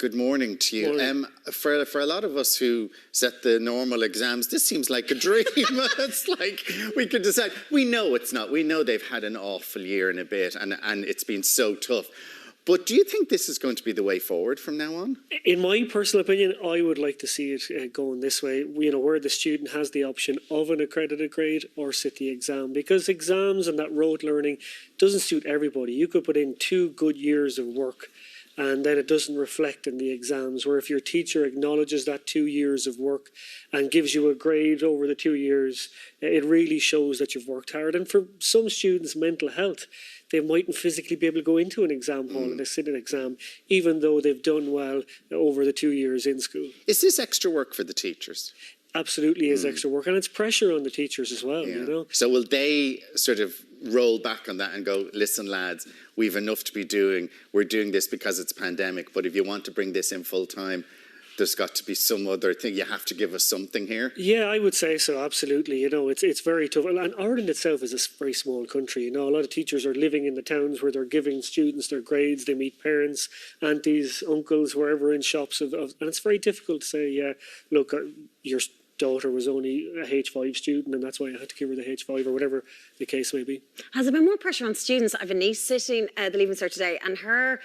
good morning to you. Morning. For a lot of us who set the normal exams, this seems like a dream. It's like we could decide. We know it's not. We know they've had an awful year and a bit, and it's been so tough. But do you think this is going to be the way forward from now on? In my personal opinion, I would like to see it going this way, where the student has the option of an accredited grade or sit the exam. Because exams and that rote learning doesn't suit everybody. You could put in 2 good years of work and then it doesn't reflect in the exams, where if your teacher acknowledges that 2 years of work and gives you a grade over the 2 years, it really shows that you've worked hard. And for some students, mental health, they mightn't physically be able to go into an exam hall and sit an exam, even though they've done well over the 2 years in school. Is this extra work for the teachers? Absolutely is extra work, and it's pressure on the teachers as well, So will they sort of roll back on that and go, listen, lads, we've enough to be doing. We're doing this because it's pandemic, but if you want to bring this in full time, there's got to be some other thing. You have to give us something here. Yeah, I would say so, absolutely. It's very tough. And Ireland itself is a very small country. A lot of teachers are living in the towns where they're giving students their grades. They meet parents, aunties, uncles, wherever in shops. And it's very difficult to say, yeah, look, your daughter was only a H5 student and that's why I had to give her the H5 or whatever the case may be. Has there been more pressure on students? I have a niece sitting the Leaving Cert today, and her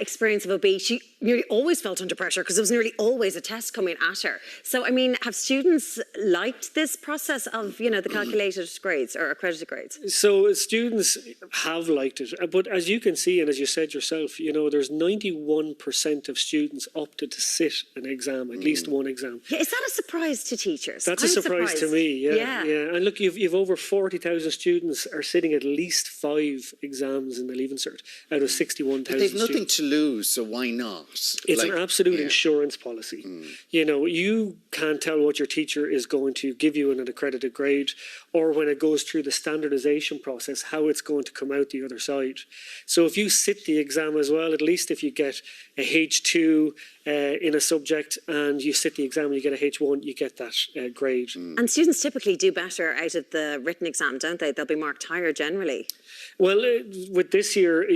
experience of OB, she nearly always felt under pressure because there was nearly always a test coming at her. So, I mean, have students liked this process of, the calculated grades or accredited grades? So students have liked it, but as you can see, and as you said yourself, there's 91% of students opted to sit an exam, at least one exam. Yeah, is that a surprise to teachers? That's a surprise to me, yeah. And look, you've over 40,000 students are sitting at least 5 exams in the Leaving Cert out of 61,000 But they've nothing to lose, so why not? It's an absolute insurance policy. You can't tell what your teacher is going to give you in an accredited grade, or when it goes through the standardisation process, how it's going to come out the other side. So if you sit the exam as well, at least if you get a H2 in a subject and you sit the exam and you get a H1, you get that grade. And students typically do better out of the written exam, don't they? They'll be marked higher generally. Well, with this year,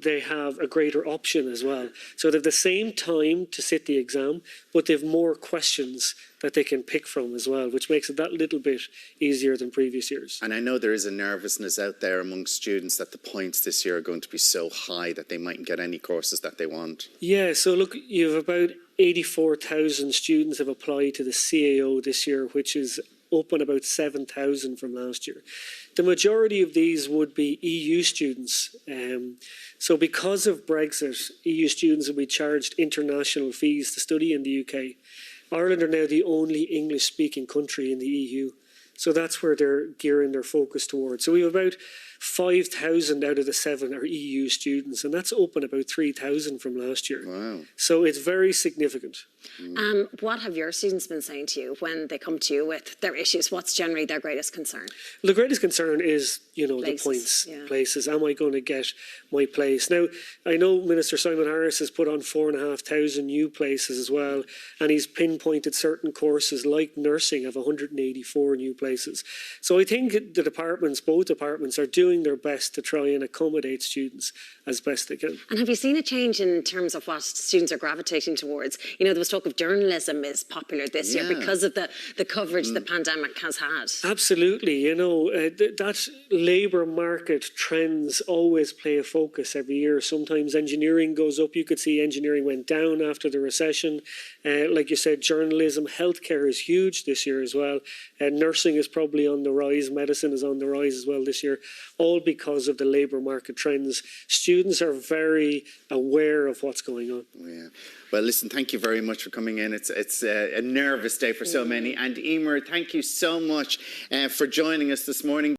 they have a greater option as well. So they have the same time to sit the exam, but they have more questions that they can pick from as well, which makes it that little bit easier than previous years. And I know there is a nervousness out there among students that the points this year are going to be so high that they mightn't get any courses that they want. Yeah, so look, you have about 84,000 students have applied to the CAO this year, which is up on about 7,000 from last year. The majority of these would be EU students. So because of Brexit, EU students will be charged international fees to study in the UK. Ireland are now the only English-speaking country in the EU. So that's where they're gearing their focus towards. So we have about 5,000 out of the 7 are EU students, and that's up on about 3,000 from last year. Wow. So it's very significant. What have your students been saying to you when they come to you with their issues? What's generally their greatest concern? The greatest concern is, places, the points, places. Am I going to get my place? Now, I know Minister Simon Harris has put on 4,500 new places as well, and he's pinpointed certain courses like nursing have 184 new places. So I think the departments, both departments, are doing their best to try and accommodate students as best they can. And have you seen a change in terms of what students are gravitating towards? There was talk of journalism is popular this year because of the coverage the pandemic has had. Absolutely. That labour market trends always play a focus every year. Sometimes engineering goes up. You could see engineering went down after the recession. Like you said, journalism, healthcare is huge this year as well. Nursing is probably on the rise. Medicine is on the rise as well this year, all because of the labour market trends. Students are very aware of what's going on. Yeah. Well, listen, thank you very much for coming in. It's a nervous day for so many. And Emer, thank you so much for joining us this morning.